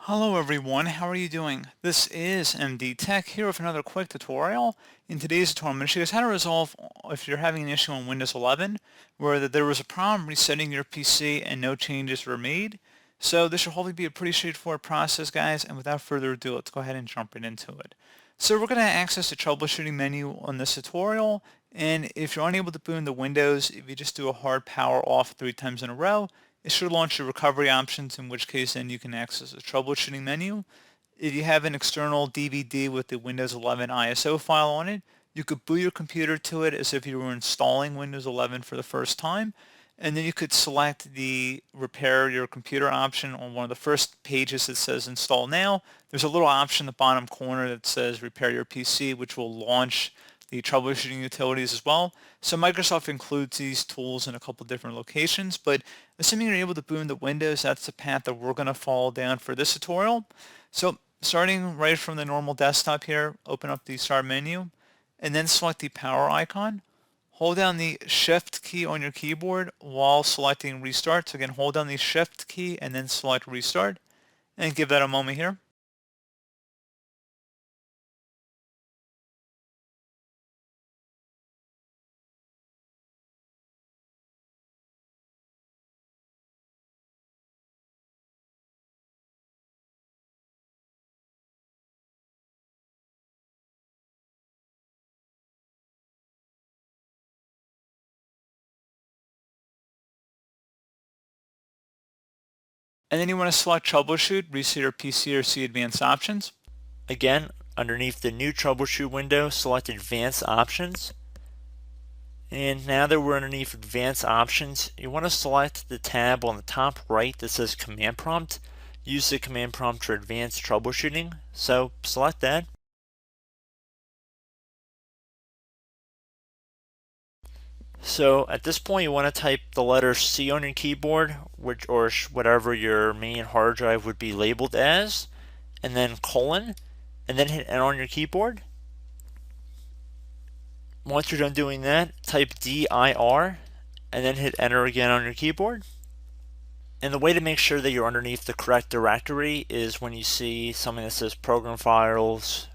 Hello everyone, how are you doing? This is MD Tech here with another quick tutorial. In today's tutorial, I'm going to show you guys how to resolve if you're having an issue on Windows 11 where there was a problem resetting your PC and no changes were made. So this should hopefully be a pretty straightforward process, guys, and without further ado, let's go ahead and jump right into it. So we're going to access the troubleshooting menu on this tutorial, and if you're unable to boot into Windows, if you just do a hard power off 3 times in a row, it should launch your recovery options, in which case then you can access the troubleshooting menu. If you have an external DVD with the Windows 11 ISO file on it, you could boot your computer to it as if you were installing Windows 11 for the first time. And then you could select the repair your computer option on one of the first pages that says install now. There's a little option in the bottom corner that says repair your PC, which will launch the troubleshooting utilities as well. So Microsoft includes these tools in a couple different locations, but assuming you're able to boot into Windows, that's the path that we're going to follow down for this tutorial. So starting right from the normal desktop here, open up the start menu and then select the power icon. Hold down the shift key on your keyboard while selecting restart. So again, hold down the shift key and then select restart and give that a moment here. And then you want to select troubleshoot, reset your PC or see advanced options. Again, underneath the new troubleshoot window, select advanced options. And now that we're underneath advanced options, you want to select the tab on the top right that says command prompt. Use the command prompt for advanced troubleshooting. So select that. So at this point, you want to type the letter C on your keyboard, which or whatever your main hard drive would be labeled as, and then colon, and then hit enter on your keyboard. Once you're done doing that, type dir and then hit enter again on your keyboard. And the way to make sure that you're underneath the correct directory is when you see something that says program files,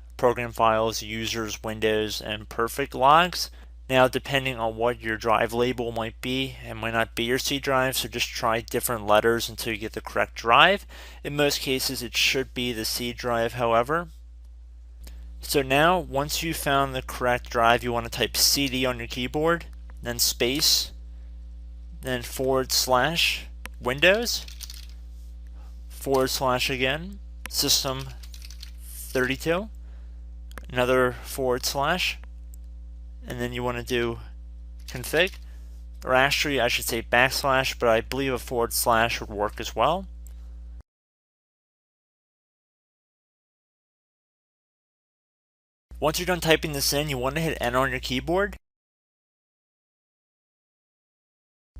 users, windows, and perfect logs. Now, depending on what your drive label might be, it might not be your C drive, so just try different letters until you get the correct drive. In most cases, it should be the C drive, however. So now, once you've found the correct drive, you want to type CD on your keyboard, then space, then / Windows, / again, System 32, another / and then you want to do config, or actually I should say /, but I believe a / would work as well. Once you're done typing this in, you want to hit enter on your keyboard.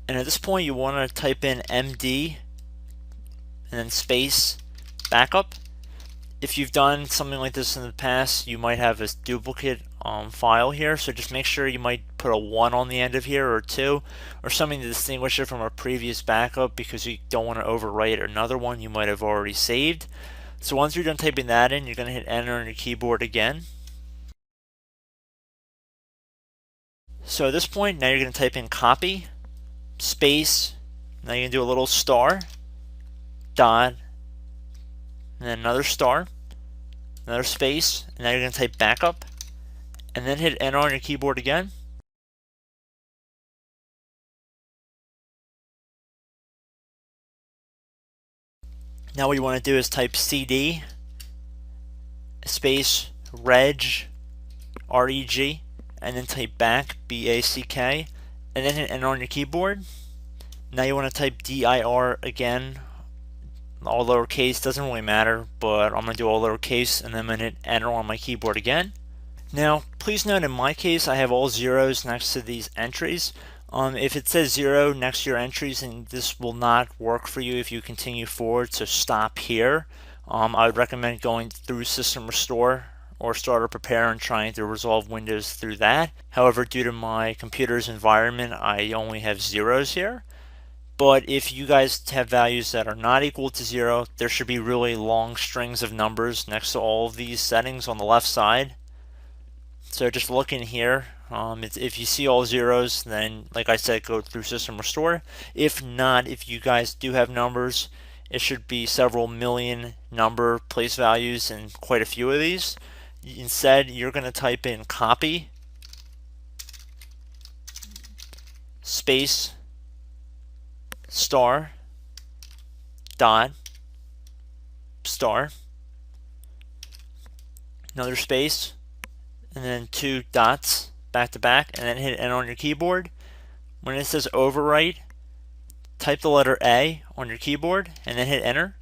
And at this point, you want to type in MD and then space backup. If you've done something like this in the past, you might have a duplicate file here, so just make sure you might put a 1 on the end of here, or 2, or something to distinguish it from a previous backup, because you don't want to overwrite another one you might have already saved. So once you're done typing that in, you're going to hit enter on your keyboard again. So at this point, now you're going to type in copy, space, now you're going to do a little star, dot, and then another star, another space, and now you're going to type backup, and then hit enter on your keyboard again. Now what you want to do is type CD space reg, R-E-G, and then type back, B-A-C-K, and then hit enter on your keyboard. Now you want to type dir again, all lowercase, doesn't really matter, but I'm going to do all lowercase, and then I'm going to hit enter on my keyboard again. Now, please note in my case, I have all zeros next to these entries. If it says 0 next to your entries, then this will not work for you if you continue forward, so stop here. I would recommend going through System Restore or Start or Prepare and trying to resolve Windows through that. However, due to my computer's environment, I only have zeros here. But if you guys have values that are not equal to 0, there should be really long strings of numbers next to all of these settings on the left side. So just looking here, if you see all zeros, then like I said, go through system restore. If not, if you guys do have numbers, it should be several million number place values and quite a few of these. Instead, you're going to type in copy space star dot star, another space, and then 2 dots back to back, and then hit enter on your keyboard. When it says overwrite, type the letter A on your keyboard and then hit enter.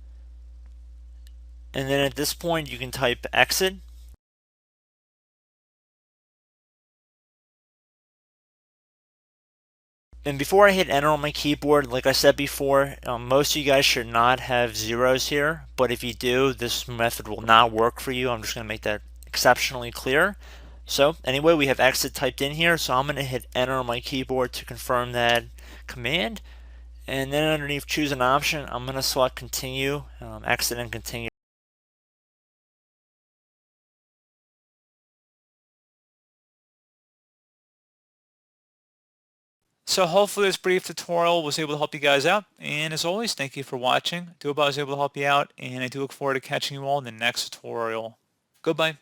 And then at this point you can type exit. And before I hit enter on my keyboard, like I said before, most of you guys should not have zeros here, but if you do, this method will not work for you. I'm just going to make that exceptionally clear. So anyway, we have exit typed in here, so I'm going to hit enter on my keyboard to confirm that command. And then underneath choose an option, I'm going to select continue, exit and continue. So hopefully this brief tutorial was able to help you guys out. And as always, thank you for watching. I do hope I was able to help you out, and I do look forward to catching you all in the next tutorial. Goodbye.